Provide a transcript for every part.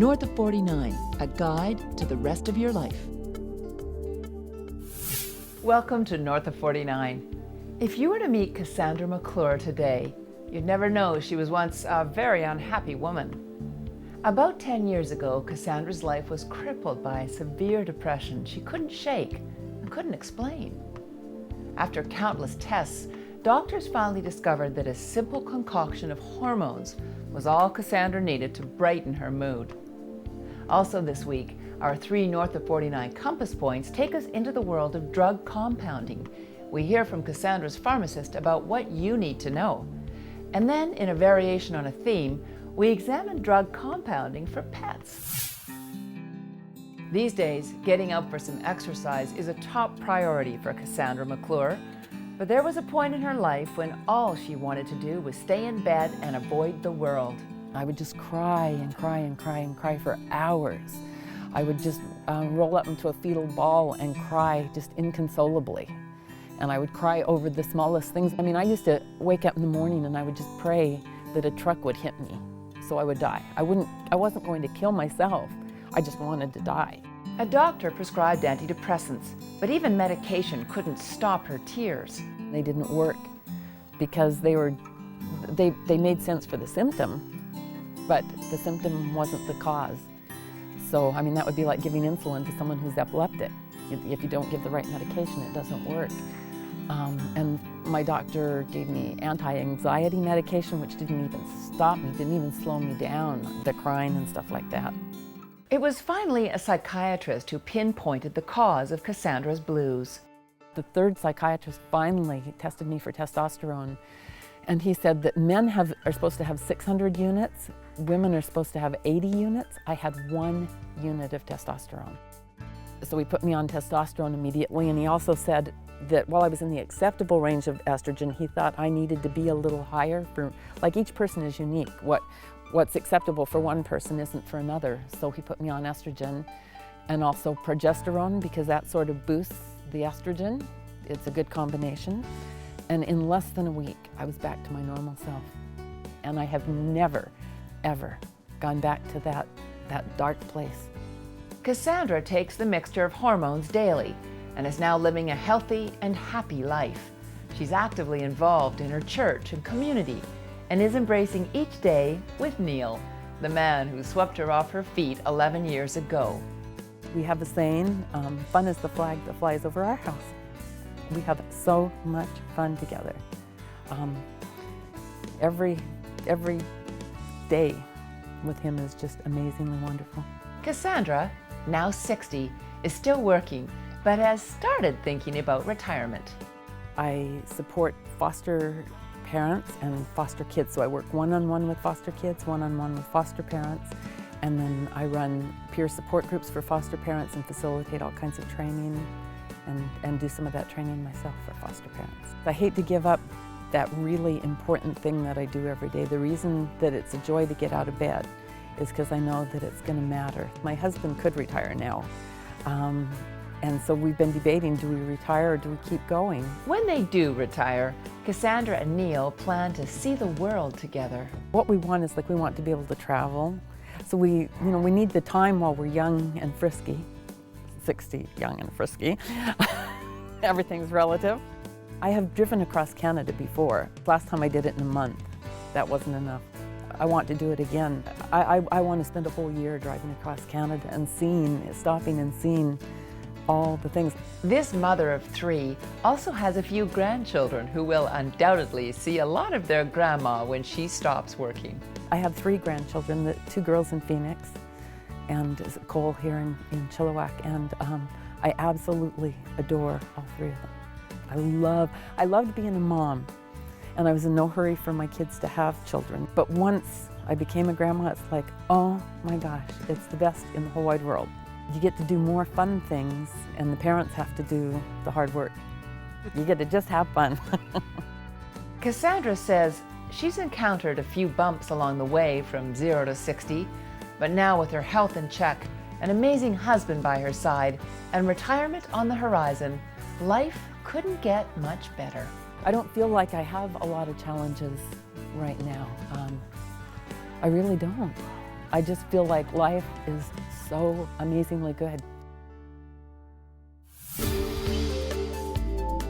North of 49, a guide to the rest of your life. Welcome to North of 49. If you were to meet Cassandra McLure today, you'd never know she was once a very unhappy woman. About 10 years ago, Cassandra's life was crippled by severe depression she couldn't shake and couldn't explain. After countless tests, doctors finally discovered that a simple concoction of hormones was all Cassandra needed to brighten her mood. Also this week, our 3 North of 49 compass points take us into the world of drug compounding. We hear from Cassandra's pharmacist about what you need to know. And then, in a variation on a theme, we examine drug compounding for pets. These days, getting out for some exercise is a top priority for Cassandra McLure. But there was a point in her life when all she wanted to do was stay in bed and avoid the world. I would just cry and cry and cry and cry for hours. I would just roll up into a fetal ball and cry just inconsolably. And I would cry over the smallest things. I mean, I used to wake up in the morning and I would just pray that a truck would hit me so I would die. I wasn't going to kill myself. I just wanted to die. A doctor prescribed antidepressants, but even medication couldn't stop her tears. They didn't work because they made sense for the symptom, but the symptom wasn't the cause. So, I mean, that would be like giving insulin to someone who's epileptic. If you don't give the right medication, it doesn't work. And my doctor gave me anti-anxiety medication, which didn't even stop me, didn't even slow me down, the crying and stuff like that. It was finally a psychiatrist who pinpointed the cause of Cassandra's blues. The third psychiatrist finally tested me for testosterone, and he said that men are supposed to have 600 units, women are supposed to have 80 units. I had 1 unit of testosterone. So he put me on testosterone immediately, and he also said that while I was in the acceptable range of estrogen, he thought I needed to be a little higher. Like, each person is unique. What's acceptable for one person isn't for another. So he put me on estrogen and also progesterone, because that sort of boosts the estrogen. It's a good combination. And in less than a week, I was back to my normal self. And I have never, ever gone back to that dark place. Cassandra takes the mixture of hormones daily and is now living a healthy and happy life. She's actively involved in her church and community and is embracing each day with Neil, the man who swept her off her feet 11 years ago. We have a saying, fun is the flag that flies over our house. We have so much fun together. Every day with him is just amazingly wonderful. Cassandra, now 60, is still working, but has started thinking about retirement. I support foster parents and foster kids, so I work one-on-one with foster kids, one-on-one with foster parents, and then I run peer support groups for foster parents and facilitate all kinds of training and do some of that training myself for foster parents. I hate to give up that really important thing that I do every day. The reason that it's a joy to get out of bed is because I know that it's going to matter. My husband could retire now, and so we've been debating, do we retire or do we keep going? When they do retire, Cassandra and Neil plan to see the world together. What we want is, we want to be able to travel. So we need the time while we're young and frisky. 60, young and frisky. Everything's relative. I have driven across Canada before. Last time I did it in a month. That wasn't enough. I want to do it again. I want to spend a whole year driving across Canada and stopping and seeing all the things. This mother of 3 also has a few grandchildren who will undoubtedly see a lot of their grandma when she stops working. I have 3 grandchildren, 2 girls in Phoenix and Cole here in Chilliwack, and I absolutely adore all 3 of them. I loved being a mom, and I was in no hurry for my kids to have children. But once I became a grandma, it's like, oh my gosh, it's the best in the whole wide world. You get to do more fun things, and the parents have to do the hard work. You get to just have fun. Cassandra says she's encountered a few bumps along the way from 0 to 60, but now with her health in check, an amazing husband by her side, and retirement on the horizon, life couldn't get much better. I don't feel like I have a lot of challenges right now. I really don't. I just feel like life is so amazingly good.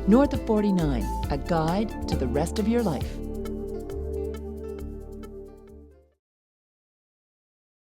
North of 49, a guide to the rest of your life.